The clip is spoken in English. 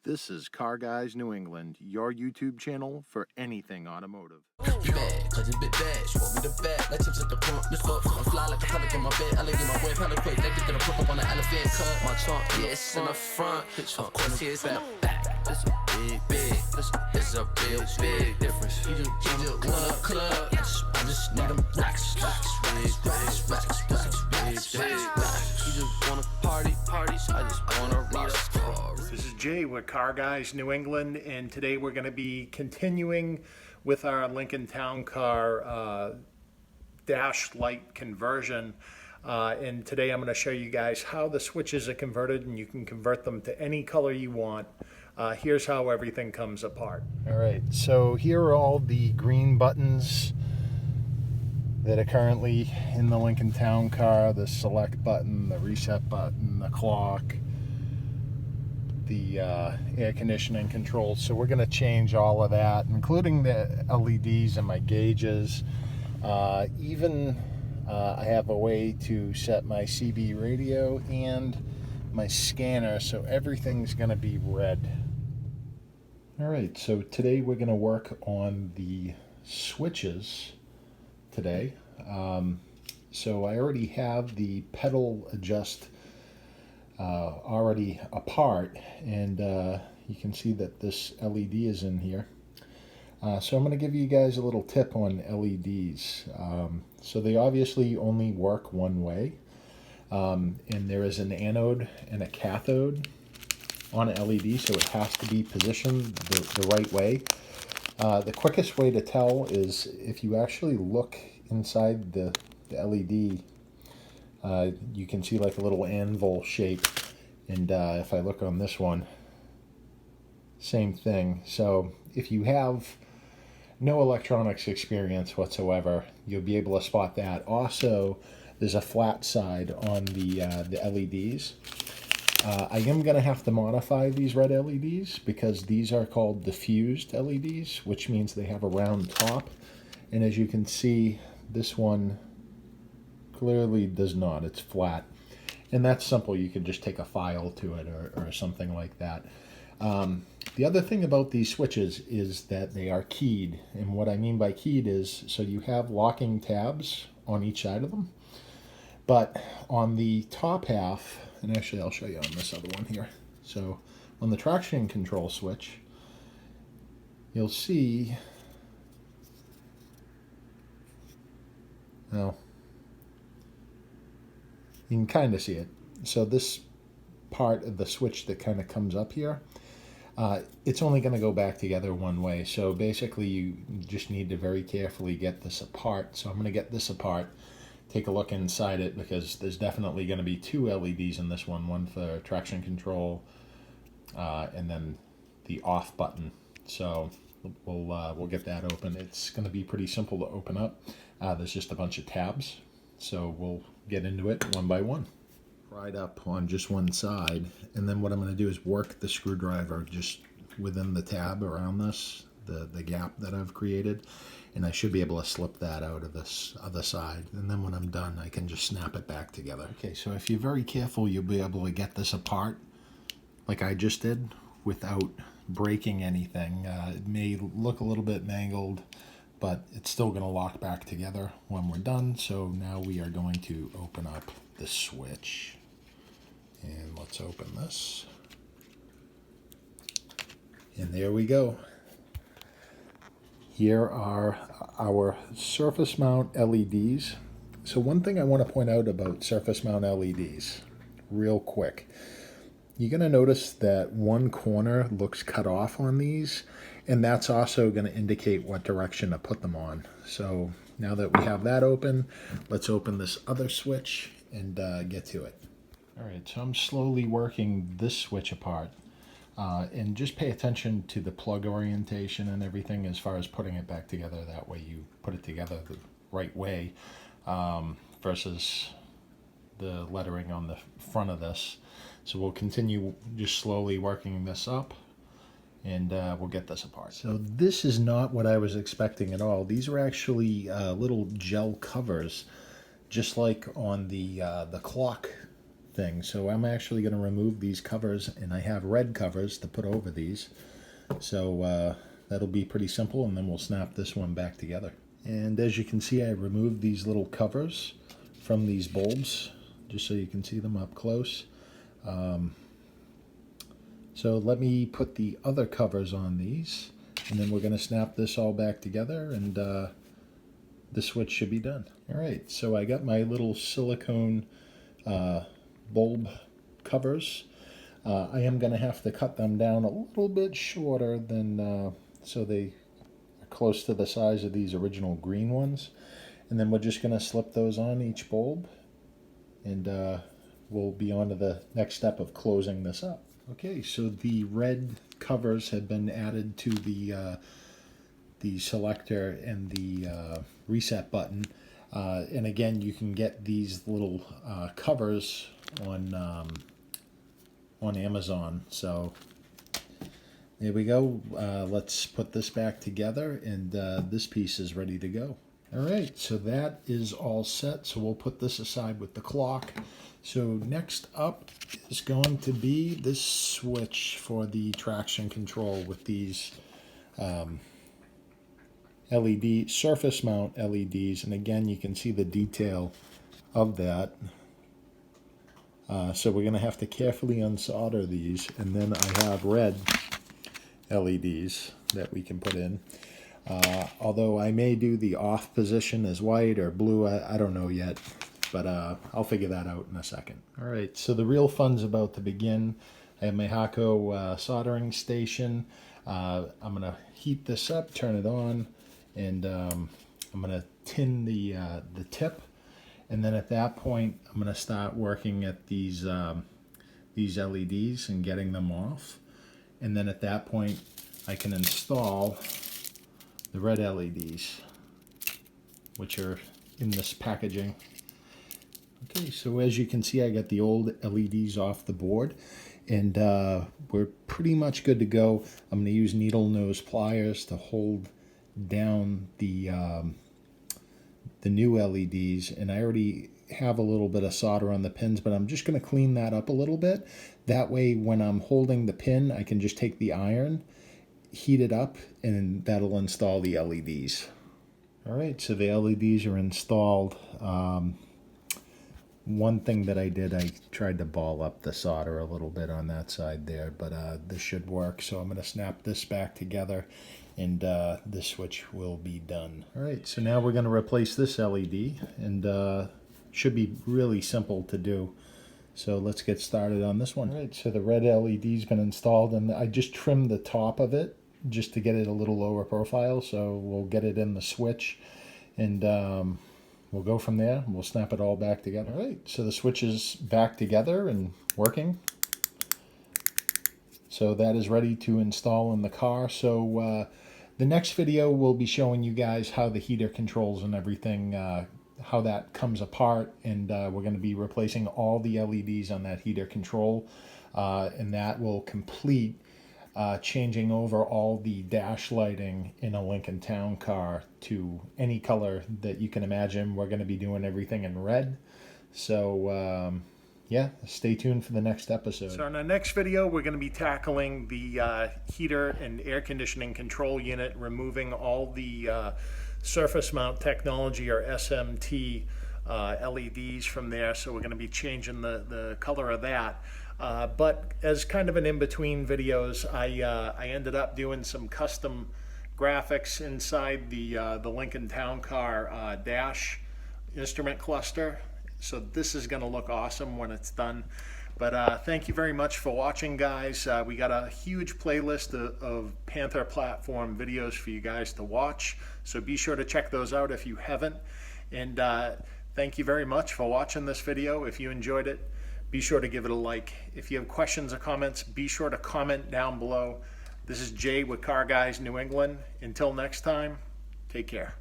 This is Car Guys New England, your YouTube channel for anything automotive. Bad, cause it's bit bad. She want me the bag, like chips at the front. Lift up, I'm fly like a pelic in my bed. I like get my boy pelic quick. They get the pop up on the elephant cut. My trunk, yeah, it's in the front. Of course, it's in the back. This a big. This a real big difference. You just want a club. I just need them racks. You just want a party. I just want a rock. This is Jay with Car Guys New England, and today we're going to be continuing with our Lincoln Town Car dash light conversion. And today I'm going to show you guys how the switches are converted, and you can convert them to any color you want. Here's how everything comes apart. All right, so here are all the green buttons that are currently in the Lincoln Town Car: the select button, the reset button, the clock, the air conditioning controls. So we're going to change all of that, including the LEDs and my gauges. I have a way to set my CB radio and my scanner, so everything's going to be red. All right, so today we're going to work on the switches today. So I already have the pedal adjust already apart, and you can see that this LED is in here. So I'm going to give you guys a little tip on LEDs. So they obviously only work one way, and there is an anode and a cathode on an LED, so it has to be positioned the right way. The quickest way to tell is if you actually look inside the LED, you can see like a little anvil shape, and if I look on this one, same thing. So if you have no electronics experience whatsoever, you'll be able to spot that. Also, there's a flat side on the LEDs. I am going to have to modify these red LEDs because these are called diffused LEDs, which means they have a round top. And as you can see, this one clearly does not. It's flat. And that's simple. You can just take a file to it or something like that. The other thing about these switches is that they are keyed. And what I mean by keyed is, so you have locking tabs on each side of them. But on the top half, and actually I'll show you on this other one here. So on the traction control switch, you'll see, well, you can kind of see it. So this part of the switch that kind of comes up here, it's only going to go back together one way. So basically you just need to very carefully get this apart. So I'm going to get this apart, take a look inside it, because there's definitely going to be two LEDs in this one for traction control, and then the off button. So we'll get that open. It's going to be pretty simple to open up. There's just a bunch of tabs, so we'll get into it one by one. Right up on just one side, and then what I'm going to do is work the screwdriver just within the tab around this, the gap that I've created, and I should be able to slip that out of this other side, and then when I'm done I can just snap it back together. Okay, so if you're very careful, you'll be able to get this apart like I just did without breaking anything. It may look a little bit mangled, but it's still going to lock back together when we're done. So now we are going to open up the switch, and let's open this, and there we go. Here are our surface mount LEDs. So one thing I want to point out about surface mount LEDs real quick, you're going to notice that one corner looks cut off on these, and that's also going to indicate what direction to put them on. So now that we have that open, let's open this other switch and get to it. All right, so I'm slowly working this switch apart. And just pay attention to the plug orientation and everything as far as putting it back together. That way you put it together the right way, versus the lettering on the front of this. So we'll continue just slowly working this up, and we'll get this apart. So this is not what I was expecting at all. These are actually little gel covers, just like on the clock thing. So I'm actually going to remove these covers, and I have red covers to put over these. So that'll be pretty simple, and then we'll snap this one back together. And as you can see, I removed these little covers from these bulbs, just so you can see them up close. So let me put the other covers on these, and then we're going to snap this all back together, and the switch should be done. All right, so I got my little silicone bulb covers. I am going to have to cut them down a little bit shorter than, so they are close to the size of these original green ones. And then we're just going to slip those on each bulb, and we'll be on to the next step of closing this up. Okay, so the red covers have been added to the selector and the reset button. And again, you can get these little covers on Amazon. So there we go. Let's put this back together, and this piece is ready to go. All right, so that is all set. So we'll put this aside with the clock. So next up is going to be this switch for the traction control with these LED surface mount LEDs, and again you can see the detail of that. So we're going to have to carefully unsolder these, and then I have red LEDs that we can put in. Although I may do the off position as white or blue, I don't know yet, but I'll figure that out in a second. All right, so the real fun's about to begin. I have my Hakko soldering station. I'm going to heat this up, turn it on, and I'm going to tin the tip. And then at that point, I'm going to start working at these LEDs and getting them off. And then at that point, I can install the red LEDs, which are in this packaging. Okay, so as you can see, I got the old LEDs off the board, and we're pretty much good to go. I'm going to use needle nose pliers to hold down the new LEDs, and I already have a little bit of solder on the pins, but I'm just going to clean that up a little bit. That way, when I'm holding the pin, I can just take the iron, heat it up, and that'll install the LEDs. All right, so the LEDs are installed. One thing that I did, I tried to ball up the solder a little bit on that side there, but this should work. So I'm going to snap this back together, and this switch will be done. All right, so now we're going to replace this LED, and should be really simple to do. So let's get started on this one. All right, so the red LED's been installed, and I just trimmed the top of it just to get it a little lower profile. So we'll get it in the switch, and we'll go from there. We'll snap it all back together. All right, so the switch is back together and working. So that is ready to install in the car. So the next video will be showing you guys how the heater controls and everything, how that comes apart, and we're going to be replacing all the LEDs on that heater control, and that will complete changing over all the dash lighting in a Lincoln Town car to any color that you can imagine. We're going to be doing everything in red. So yeah, stay tuned for the next episode. So in our next video, we're going to be tackling the heater and air conditioning control unit, removing all the surface mount technology, or SMT LEDs from there. So we're going to be changing the color of that. But as kind of an in-between videos, I ended up doing some custom graphics inside the Lincoln Town Car dash instrument cluster. So this is going to look awesome when it's done. But thank you very much for watching, guys. We got a huge playlist of Panther platform videos for you guys to watch. So be sure to check those out if you haven't. And thank you very much for watching this video. If you enjoyed it, be sure to give it a like. If you have questions or comments, be sure to comment down below. This is Jay with Car Guys New England. Until next time, take care.